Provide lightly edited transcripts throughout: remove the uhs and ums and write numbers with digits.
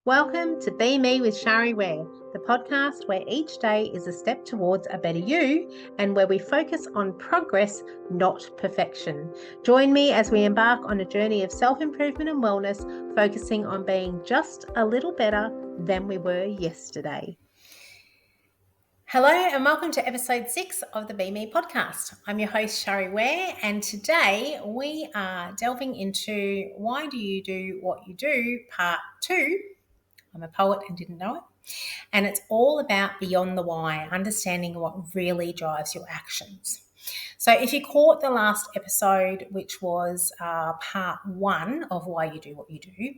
Welcome to Be Me with Shari Ware, the podcast where each day is a step towards a better you and where we focus on progress, not perfection. Join me as we embark on a journey of self-improvement and wellness, focusing on being just a little better than we were yesterday. Hello and welcome to episode 6 of the BMEP podcast. I'm your host Shari Ware, and today we are delving into Why Do You Do What You Do part 2. I'm a poet and didn't know it. And it's all about beyond the why, understanding what really drives your actions. So if you caught the last episode, which was part 1 of Why You Do What You Do,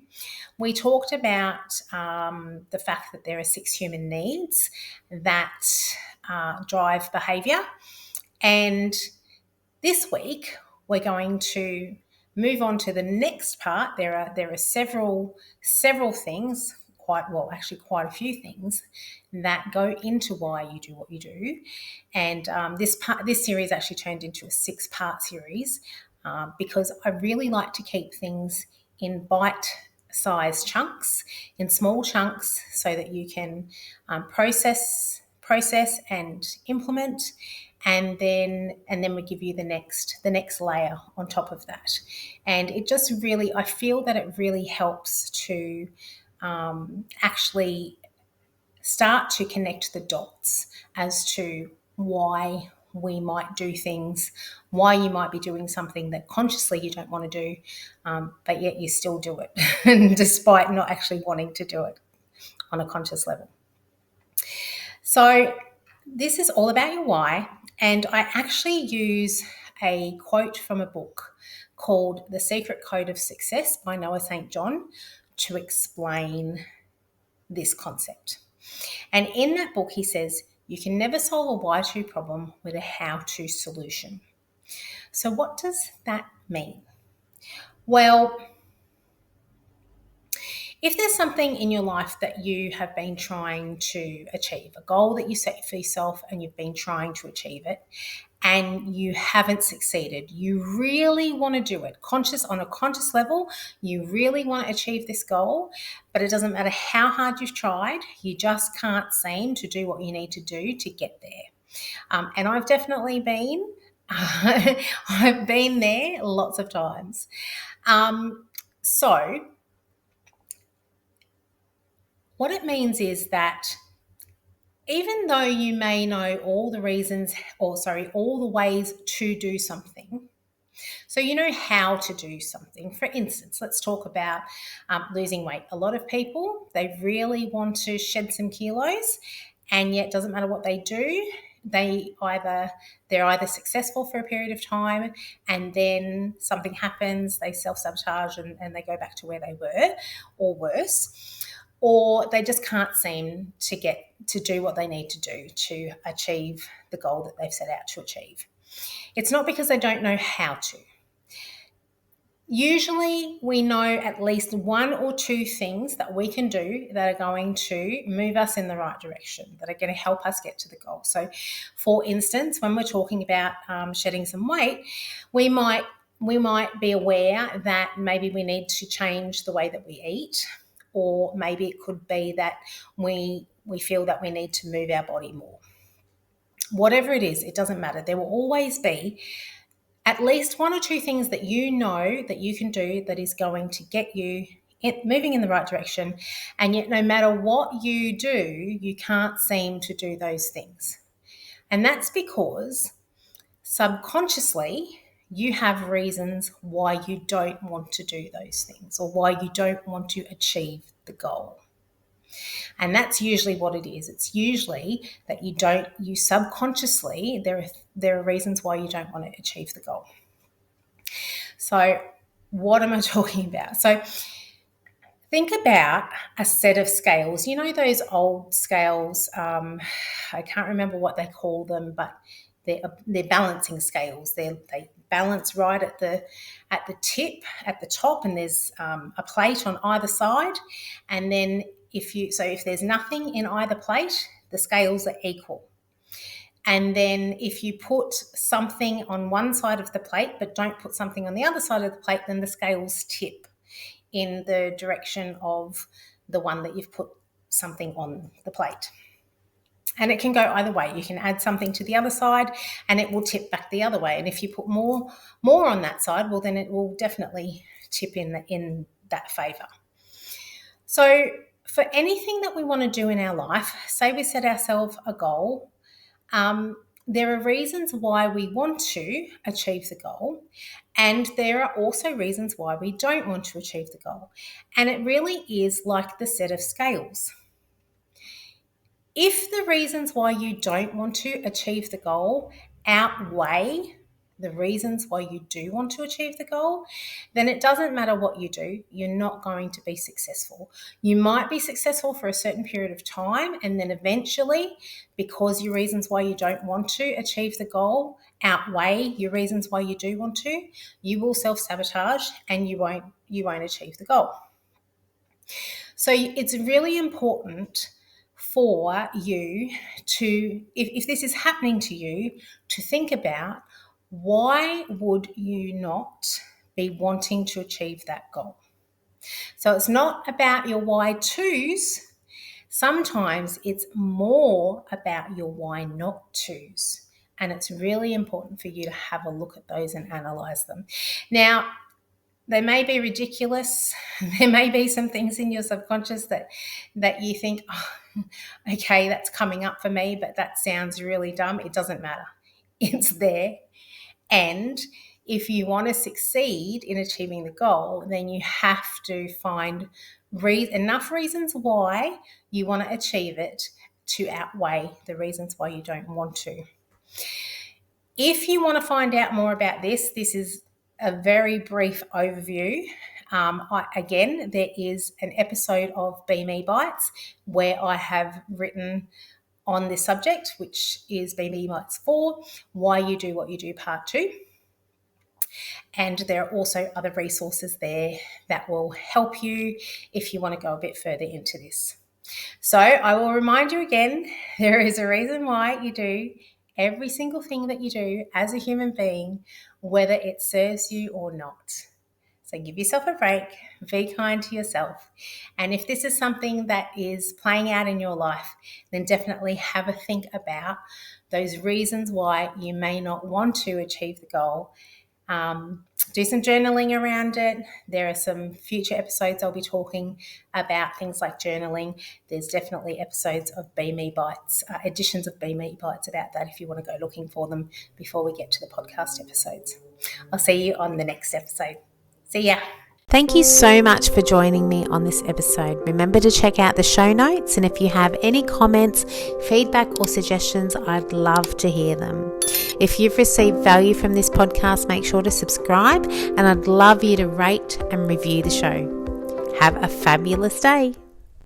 we talked about the fact that there are 6 human needs that drive behaviour. And this week, we're going to move on to the next part. There are several things, quite a few things that go into why you do what you do. And this series actually turned into a 6-part series because I really like to keep things in bite-sized chunks, in small chunks, so that you can process and implement, and then we give you the next layer on top of that. And it just really, I feel that it really helps to actually start to connect the dots as to why we might do things, why you might be doing something that consciously you don't want to do, but yet you still do it despite not actually wanting to do it on a conscious level. So this is all about your why, and I actually use a quote from a book called The Secret Code of Success by Noah St. John to explain this concept. And in that book, he says, you can never solve a why-to problem with a how-to solution. So what does that mean? Well, if there's something in your life that you have been trying to achieve, a goal that you set for yourself and you've been trying to achieve it, and you haven't succeeded, you really want to do it on a conscious level, you really want to achieve this goal, but it doesn't matter how hard you've tried, you just can't seem to do what you need to do to get there. And I've definitely been, I've been there lots of times. So what it means is that even though you may know all the ways to do something, so you know how to do something. For instance, let's talk about losing weight. A lot of people, they really want to shed some kilos, and yet it doesn't matter what they do. They're either successful for a period of time, and then something happens, they self-sabotage and they go back to where they were, or worse. Or they just can't seem to get to do what they need to do to achieve the goal that they've set out to achieve. It's not because they don't know how to. Usually we know at least 1 or 2 things that we can do that are going to move us in the right direction, that are going to help us get to the goal. So, for instance, when we're talking about shedding some weight, we might be aware that maybe we need to change the way that we eat, or maybe it could be that we feel that we need to move our body more. Whatever it is, it doesn't matter. There will always be at least 1 or 2 things that you know that you can do that is going to get you moving in the right direction. And yet no matter what you do, you can't seem to do those things. And that's because subconsciously you have reasons why you don't want to do those things, or why you don't want to achieve the goal. And that's usually what it is. It's usually that you subconsciously, there are reasons why you don't want to achieve the goal. So what am I talking about? So think about a set of scales. You know those old scales, I can't remember what they call them, but they're balancing scales. They balance right at the tip, at the top, and there's a plate on either side. And then if there's nothing in either plate, the scales are equal. And then if you put something on one side of the plate but don't put something on the other side of the plate, then the scales tip in the direction of the one that you've put something on the plate. And it can go either way. You can add something to the other side and it will tip back the other way. And if you put more on that side, well, then it will definitely tip in that favour. So for anything that we want to do in our life, say we set ourselves a goal, there are reasons why we want to achieve the goal, and there are also reasons why we don't want to achieve the goal. And it really is like the set of scales. If the reasons why you don't want to achieve the goal outweigh the reasons why you do want to achieve the goal, then it doesn't matter what you do, you're not going to be successful. You might be successful for a certain period of time, and then eventually, because your reasons why you don't want to achieve the goal outweigh your reasons why you do want to, you will self-sabotage and you won't achieve the goal. So it's really important for you to, if this is happening to you, to think about why would you not be wanting to achieve that goal. So it's not about your why to's. Sometimes it's more about your why not to's. And it's really important for you to have a look at those and analyze them. Now, they may be ridiculous. There may be some things in your subconscious that you think, oh, okay, that's coming up for me, but that sounds really dumb. It doesn't matter. It's there. And if you want to succeed in achieving the goal, then you have to find enough reasons why you want to achieve it to outweigh the reasons why you don't want to. If you want to find out more about this is a very brief overview. Again, there is an episode of BMEP Bites where I have written on this subject, which is BMEP Bites 4, Why You Do What You Do Part 2. And there are also other resources there that will help you if you want to go a bit further into this. So I will remind you again, there is a reason why you do every single thing that you do as a human being, whether it serves you or not. So give yourself a break, be kind to yourself. And if this is something that is playing out in your life, then definitely have a think about those reasons why you may not want to achieve the goal. Do some journaling around it. There are some future episodes I'll be talking about things like journaling. There's definitely episodes of BMEP Bites, editions of BMEP Bites about that if you want to go looking for them before we get to the podcast episodes. I'll see you on the next episode. See ya. Thank you so much for joining me on this episode. Remember to check out the show notes, and if you have any comments, feedback or suggestions, I'd love to hear them. If you've received value from this podcast, make sure to subscribe, and I'd love you to rate and review the show. Have a fabulous day.